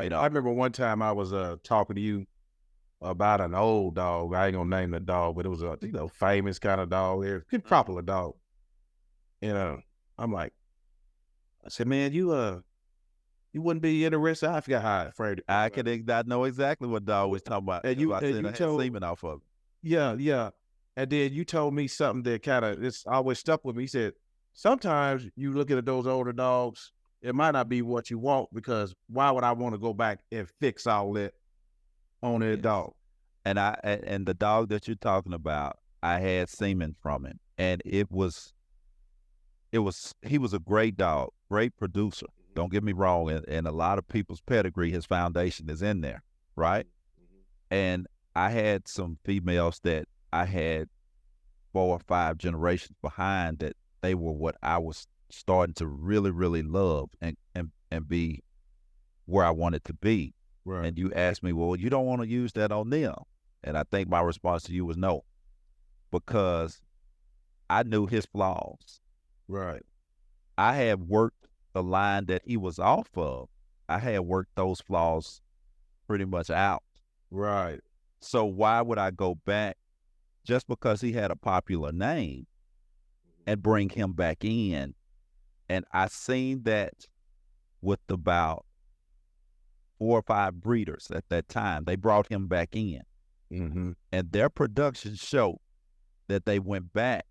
I remember one time I was talking to you about an old dog. I ain't gonna name the dog, but it was a famous kind of dog, pretty popular dog. And I'm like, I said, man, you wouldn't be interested. I forgot how I framed it. I know exactly what dog was talking about. And That's you why I and said you I had told semen off of it. yeah. And then you told me something that kind of it's always stuck with me. He said, sometimes you look at those older dogs, it might not be what you want because why would I want to go back and fix all that on that Yes. dog? And the dog that you're talking about, I had semen from him, and he was a great dog, great producer. Don't get me wrong, and a lot of people's pedigree, his foundation is in there, right? And I had some females that I had 4 or 5 generations behind that they were what I was starting to really, really love and be where I wanted to be. Right. And you asked me, well, you don't want to use that on them. And I think my response to you was no, because I knew his flaws. Right. I had worked the line that he was off of. I had worked those flaws pretty much out. Right. So why would I go back just because he had a popular name and bring him back in? And I seen that with about 4 or 5 breeders at that time. They brought him back in. Mm-hmm. And their production showed that they went back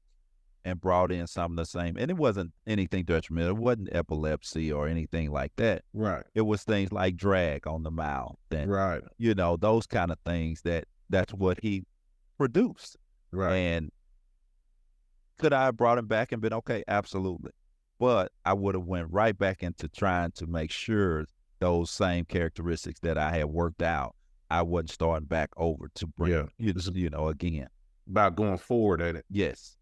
and brought in some of the same. And it wasn't anything detrimental. It wasn't epilepsy or anything like that. Right. It was things like drag on the mouth and, Right. those kind of things that's what he produced. Right. And could I have brought him back and been okay? Absolutely. But I would have went right back into trying to make sure those same characteristics that I had worked out, I wasn't starting back over to bring, Yeah. again. About going forward, ain't it? Yes.